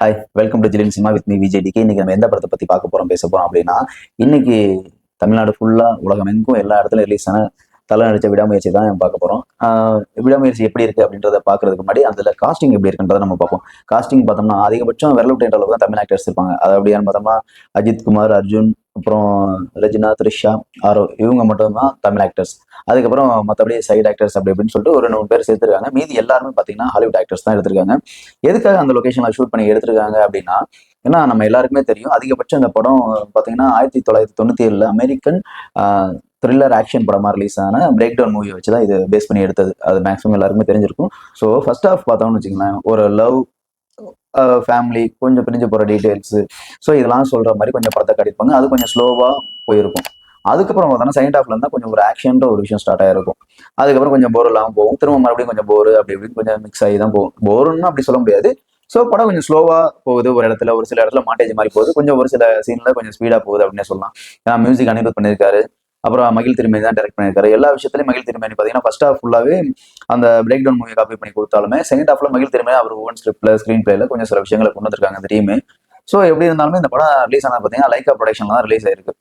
Hi, welcome to Zhilin cinema with me Vijay. இன்னைக்கு நம்ம எந்த படத்தை பத்தி பார்க்க போறோம், பேச போறோம் அப்படின்னா, இன்னைக்கு தமிழ்நாடு ஃபுல்லா உலகம் எங்கும் எல்லா இடத்துலயும் ரிலீஸ் ஆன தலை நடிச்ச விடாமுயற்சி தான் பார்க்க போறோம். விடாமுயற்சி எப்படி இருக்கு அப்படின்றத பாக்குறதுக்கு முன்னாடி அதுல காஸ்டிங் எப்படி இருக்குன்றத நம்ம பார்ப்போம். காஸ்டிங் பார்த்தோம்னா அதிகபட்சம் விரல் விட்டு அளவுக்கு தான் தமிழ் ஆக்டர்ஸ் இருப்பாங்க. அது அப்படியான்னு பார்த்தோம்னா அஜித் குமார், அர்ஜுன், அப்புறம் ரெஜினா, த்ரிஷா, ஆரோ இவங்க மட்டும் தான் தமிழ் ஆக்டர்ஸ். அதுக்கப்புறம் மற்றபடி சைடு ஆக்டர்ஸ் அப்படி அப்படின்னு சொல்லிட்டு ஒரு 3 பேர் சேர்த்திருக்காங்க. மீதி எல்லாருமே பார்த்தீங்கன்னா ஹாலிவுட் ஆக்டர்ஸ் தான் எடுத்திருக்காங்க. எதுக்காக அந்த லொகேஷன்ல ஷூட் பண்ணி எடுத்திருக்காங்க அப்படின்னா, ஏன்னா நம்ம எல்லாருக்குமே தெரியும் அதிகபட்சம் இந்த படம் பார்த்தீங்கன்னா 1997 அமெரிக்கன் த்ரில்லர் ஆக்ஷன் படமா ரிலீஸ் ஆன பிரேக் டவுன் மூவி வச்சு தான் இது பேஸ் பண்ணி எடுத்தது. அது மேக்ஸிமம் எல்லாருக்குமே தெரிஞ்சிருக்கும். ஸோ ஃபர்ஸ்ட் ஹாஃப் பார்த்தோம்னு வச்சுங்களேன், ஒரு லவ், ஃபேமிலி, கொஞ்சம் பிரிஞ்சு போகிற டீட்டெயில்ஸு, ஸோ இதெல்லாம் சொல்கிற மாதிரி கொஞ்சம் படத்தை காட்டியிருப்பாங்க. அது கொஞ்சம் ஸ்லோவாக போயிருக்கும். அதுக்கப்புறம் பார்த்தோன்னா செகண்ட் ஹாஃப்ல இருந்தால் கொஞ்சம் ஒரு ஆக்ஷன்ற ஒரு விஷயம் ஸ்டார்ட் ஆகிருக்கும். அதுக்கப்புறம் கொஞ்சம் போர் இல்லாமல் போகும். திரும்ப மறுபடியும் கொஞ்சம் போர் அப்படி இப்படின்னு கொஞ்சம் மிக்ஸ் ஆகி தான் போகும். போருன்னு அப்படி சொல்ல முடியாது. ஸோ படம் கொஞ்சம் ஸ்லோவாக போகுது. ஒரு இடத்துல ஒரு சில இடத்துல மாட்டேஜ் மாதிரி போகுது. கொஞ்சம் ஒரு சில சீனில் கொஞ்சம் ஸ்பீடாக போகுது அப்படின்னே சொல்லலாம். ஏன்னா மியூசிக் அனிருத் பண்ணியிருக்காரு. அப்புறம் மகிழ் திருமேனி தான் டைரக்ட் பண்ணியிருக்காரு. எல்லா விஷயத்துலையும் மகிழ் திருமேனி பார்த்தீங்கன்னா ஃபர்ஸ்ட் ஹாஃப் ஃபுல்லாகவே அந்த பிரேக் டவுன் மூவி காப்பி பண்ணி கொடுத்தாலுமே செகண்ட் ஹாஃப்ல மகிழ் திருமேனி அவர் ஓன் ஸ்கிரிப்ட்ல ஸ்க்ரீன் பிளேல கொஞ்சம் சில விஷயங்களை கொண்டு வந்திருக்காங்க அந்த டீம். ஸோ எப்படி இருந்தாலுமே இந்த படம் ரிலீஸ் ஆனால் பார்த்தீங்கன்னா லைக்கா ப்ரொடக்ஷன் தான் ரிலீஸ் ஆயிருக்கு.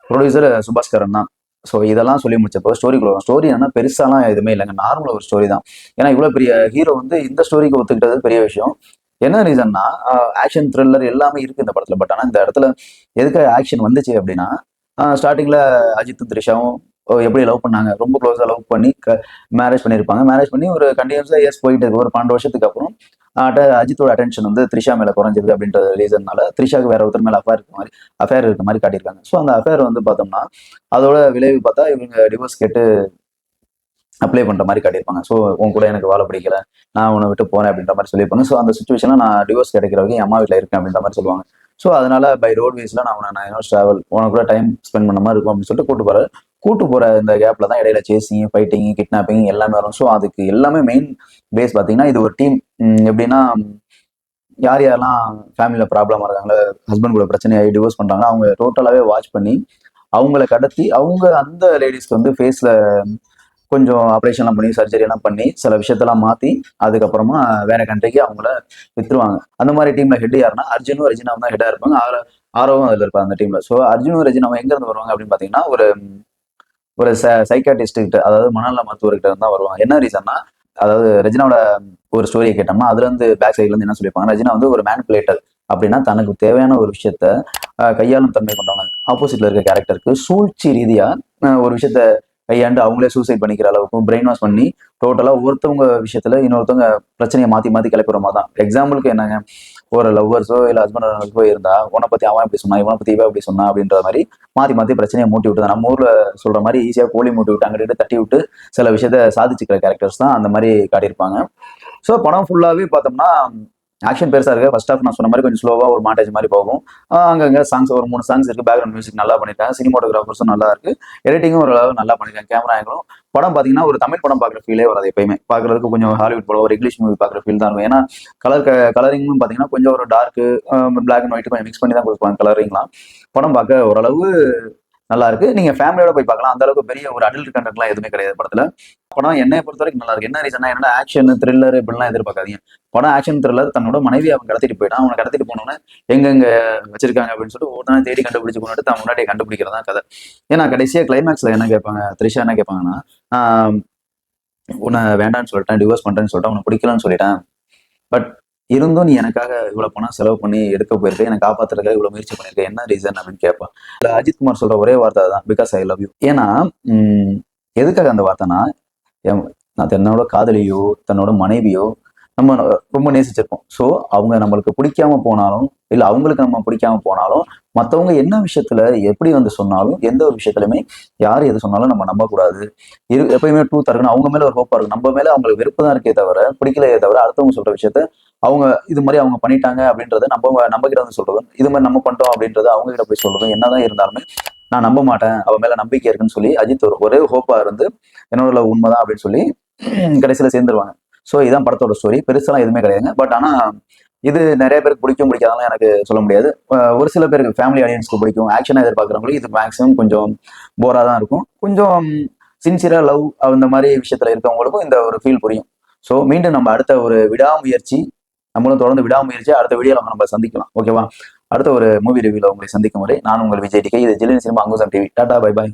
ப்ரொடியூசர் சுபாஸ்கரன் தான். ஸோ இதெல்லாம் சொல்லி முடிச்சப்போ ஸ்டோரி என்னன்னா பெருசாலாம் எதுவுமே இல்லைங்க, நார்மல் ஒரு ஸ்டோரி தான். ஏன்னா இவ்வளோ பெரிய ஹீரோ வந்து இந்த ஸ்டோரிக்கு ஒத்துக்கிட்டது பெரிய விஷயம். என்ன ரீசன்னா ஆக்ஷன் த்ரில்லர் எல்லாமே இருக்கு இந்த படத்துல. பட் ஆனால் இந்த இடத்துல எதுக்கு ஆக்ஷன் வந்துச்சு அப்படின்னா, ஸ்டார்டிங்ல அஜித்தும் த்ரிஷாவும் எப்படி லவ் பண்ணாங்க, ரொம்ப க்ளோஸா லவ் பண்ணி மேரேஜ் பண்ணியிருப்பாங்க. மேரேஜ் பண்ணி ஒரு கண்டினியூஸா இயர்ஸ் போயிட்டு இருக்கு. ஒரு 12 வருஷத்துக்கு அப்புறம் அஜித்தோட அட்டென்ஷன் வந்து த்ரிஷா மேல குறைஞ்சிருக்கு அப்படின்ற ரீசன்னால த்ரிஷாக்கு வேற ஒருத்தர் மேல அஃபேர் இருக்க மாதிரி காட்டியிருக்காங்க. ஸோ அந்த அஃபேர் வந்து பார்த்தோம்னா அதோட விளைவு பார்த்தா இவங்க டிவோர்ஸ் கேட்டு அப்ளை பண்ற மாதிரி காட்டியிருப்பாங்க. ஸோ உன் கூட எனக்கு வாழ பிடிக்கல, நான் உன்னை விட்டு போறேன் அப்படின்ற மாதிரி சொல்லியிருப்பாங்க. ஸோ அந்த சுச்சுவேஷன்ல நான் டிவோர்ஸ் கிடைக்கிற வரைக்கும் என் அம்மா வீட்டில் இருக்கேன் அப்படின்ற மாதிரி சொல்லுவாங்க. ஸோ அதனால பை ரோட்வேஸ்ல நான் டிராவல் உனக்கு கூட டைம் ஸ்பெண்ட் பண்ண மாதிரி இருக்கும் அப்படின்னு சொல்லிட்டு கூட்டு போற இந்த கேப்ல தான் இடையில சேசிங், ஃபைட்டிங், கிட்னாப்பிங் எல்லாமே வரும். ஸோ அதுக்கு எல்லாமே மெயின் பேஸ் பார்த்தீங்கன்னா இது ஒரு டீம். எப்படின்னா யார் யாரெல்லாம் ஃபேமிலியில ப்ராப்ளமா இருக்காங்களோ, ஹஸ்பண்ட் கூட பிரச்சனையாகி டிவோர்ஸ் பண்றாங்க, அவங்க டோட்டலாவே வாட்ச் பண்ணி அவங்கள கடத்தி அவங்க அந்த லேடிஸ்க்கு வந்து ஃபேஸ்ல கொஞ்சம் ஆப்ரேஷன்லாம் பண்ணி சர்ஜரி எல்லாம் பண்ணி சில விஷயத்தெல்லாம் மாத்தி அதுக்கப்புறமா வேற கண்ட்ரிக்கு அவங்கள வித்துருவாங்க. அந்த மாதிரி டீம்ல ஹெட் யாருன்னா அர்ஜுனும் ரெஜினாவும் தான் ஹெட்டா இருப்பாங்க. ஆரோவும் அதுல இருப்பாங்க அந்த டீம்ல. ஸோ அர்ஜுனும் ரெஜினாவும் எங்க இருந்து வருவாங்க அப்படின்னு பாத்தீங்கன்னா ஒரு ஒரு சைக்காட்டிஸ்ட் கிட்ட, அதாவது மனநல மருத்துவர்கிட்ட தான் வருவாங்க. என்ன ரீசன்னா, அதாவது ரெஜினாவோட ஒரு ஸ்டோரியை கேட்டோம்னா அதுல இருந்து பேக் சைட்ல இருந்து என்ன சொல்லியிருப்பாங்க, ரெஜினா வந்து ஒரு மேனிபுலேட்டர். அப்படின்னா தனக்கு தேவையான ஒரு விஷயத்த கையாளும் தன்மை கொண்டவங்க. ஆப்போசிட்ல இருக்க கேரக்டருக்கு சூழ்ச்சி ரீதியா ஒரு விஷயத்த கையாண்டு அவங்களே சூசைட் பண்ணிக்கிற அளவுக்கும் பிரெயின் வாஷ் பண்ணி டோட்டலா ஒருத்தவங்க விஷயத்துல இன்னொருத்தவங்க பிரச்சனையை மாத்தி மாத்தி கிளப்புற மாதிரி தான். எக்ஸாம்பிளுக்கு என்னங்க, ஒரு லவ்வர்ஸோ இல்ல ஹஸ்பண்ட் ஒய்ஃபோ இருந்தா உன்னை பத்தி அவன் எப்படி சொன்னா, இவனை பத்தி இவன் எப்படி சொன்னா அப்படின்ற மாதிரி மாத்தி மாத்தி பிரச்சனையை மூட்டி விட்டு, நம்ம ஊர்ல சொல்ற மாதிரி ஈஸியா கோழி மூட்டி விட்டு அங்கிட்டு தட்டி விட்டு சில விஷயத்த சாதிச்சுக்கிற கேரக்டர்ஸ் தான் அந்த மாதிரி காட்டியிருப்பாங்க. ஸோ படம் ஃபுல்லாவே பார்த்தோம்னா ஆக்ஷன் பெருசா இருக்கு. ஃபர்ஸ்ட் ஹாஃப் நான் சொன்ன மாதிரி கொஞ்சம் ஸ்லோவா ஒரு மாண்டேஜ் மாதிரி போகும். அங்கங்க சாங்ஸ் ஒரு 3 சாங்ஸ் இருக்கு. பேக்ரவுண்ட் மியூசிக் நல்லா பண்ணிருக்காங்க. சினிமாட்டோகிராஃபர்ஸும் நல்லா இருக்கு. எடிட்டிங்கும் ஓரளவு நல்லா பண்ணிருக்காங்க. கேமரா ஆங்கிளும் படம் பாத்தீங்கன்னா ஒரு தமிழ் படம் பாக்குற ஃபீலே வராது. எப்பயுமே பாக்குறதுக்கு கொஞ்சம் ஹாலிவுட் படம், ஒரு இங்கிலீஷ் மூவி பாக்குற ஃபீல் தான் இருக்கும். ஏன்னா கலரிங்கும் பாத்தீங்கன்னா கொஞ்சம் ஒரு டார்க், பிளாக் அண்ட் ஒயிட் கொஞ்சம் மிக்ஸ் பண்ணி தான் கொடுப்பாங்க கலரிங்லாம். படம் பார்க்க ஓரளவு நல்லா இருக்கு. நீங்க ஃபேமிலியோட போய் பார்க்கலாம். அந்த அளவுக்கு பெரிய ஒரு அடல்ட் கண்டென்ட்லாம் எதுவுமே கிடையாது படத்துல. படம் என்னைய பொறுத்த வரைக்கும் நல்லா இருக்கு. என்ன ரீசன்னா, என்னோட ஆக்ஷன் த்ரில்லர் இப்படிலாம் எதிர்பார்க்காதீங்க. படம் ஆக்ஷன் த்ரில்லர். தன்னோட மனைவி அவன் கடத்திட்டு போயிட்டான். அவனை கடத்திட்டு போனோன்னே எங்கெங்க வச்சிருக்காங்க அப்படின்னு சொல்லிட்டு ஒவ்வொரு தேடி கண்டுபிடிச்சு கொண்டுட்டு தான் முன்னாடியே கண்டுபிடிக்கிறதா கதை. ஏன்னா கடைசியா கிளைமேக்ஸ்ல என்ன கேட்பாங்க, த்ரிஷா என்ன கேட்பாங்கன்னா, ஆஹ் உன்னை வேண்டான்னு சொல்லிட்டேன், டிவோர்ஸ் பண்றேன்னு சொல்லிட்டேன், உனக்கு பிடிக்கலன்னு சொல்லிட்டேன். பட் இருந்தும் நீ எனக்காக இவ்வளவு பணம் செலவு பண்ணி எடுக்க போயிருக்க, என்னை காப்பாத்துறதுக்காக இவ்வளவு முயற்சி பண்ணிருக்க, என்ன ரீசன் அப்படின்னு கேட்பான். இல்ல அஜித் குமார் சொல்ற ஒரே வார்த்தை தான், பிகாஸ் ஐ லவ் யூ. ஏன்னா எதுக்காக அந்த வார்த்தைனா, நான் தன்னோட காதலியோ தன்னோட மனைவியோ நம்ம ரொம்ப நேசிச்சிருப்போம். ஸோ அவங்க நம்மளுக்கு பிடிக்காம போனாலும் இல்ல அவங்களுக்கு நம்ம பிடிக்காம போனாலும் மற்றவங்க என்ன விஷயத்துல எப்படி வந்து சொன்னாலும் எந்த ஒரு விஷயத்துலையுமே யார் எது சொன்னாலும் நம்ம நம்பக்கூடாது. எப்பயுமே ட்ரூத்தா இருக்கணும். அவங்க மேல ஒரு ஹோப்பா இருக்கும். நம்ம மேல அவங்களுக்கு வெறுப்பு தான் இருக்கே தவிர பிடிக்கலையே தவிர அடுத்தவங்க சொல்ற விஷயத்த அவங்க இது மாதிரி அவங்க பண்ணிட்டாங்க அப்படின்றத நம்ம கிட்ட வந்து சொல்றதும், இது மாதிரி நம்ம பண்ணிட்டோம் அப்படின்றத அவங்க கிட்ட போய் சொல்றதும் என்னதான் இருந்தாலுமே நான் நம்ப மாட்டேன், அவ மேல நம்பிக்கை இருக்குன்னு சொல்லி அஜித் ஒரே ஹோப்பா இருந்து என்னோட உண்மைதான் அப்படின்னு சொல்லி கடைசியில சேர்ந்துருவாங்க. ஸோ இதான் படத்தோட ஸ்டோரி. பெருசெல்லாம் எதுவுமே கிடையாதுங்க. பட் ஆனா இது நிறைய பேருக்கு பிடிக்கும் பிடிக்காதெல்லாம் எனக்கு சொல்ல முடியாது. ஒரு சில பேருக்கு ஃபேமிலி ஆடியன்ஸ்க்கு பிடிக்கும். ஆக்ஷனா எதிர்பார்க்குறவங்களுக்கு இது மேக்ஸிமம் கொஞ்சம் போரா தான் இருக்கும். கொஞ்சம் சின்சியரா லவ் அந்த மாதிரி விஷயத்துல இருக்கவங்களுக்கும் இந்த ஒரு ஃபீல் புரியும். ஸோ மீண்டும் நம்ம அடுத்த ஒரு விடாமுயற்சி நம்மளும் தொடர்ந்து விடாமுயற்சி அடுத்த வீடியோல நம்ம சந்திக்கலாம். ஓகேவா? அடுத்த ஒரு மூவி ரிவ்யூல உங்களை சந்திக்கும் வரை நான் உங்கள் விஜய் டிகே. இது ஜிலின் cinema Angusam TV. Tata, bye பாய்.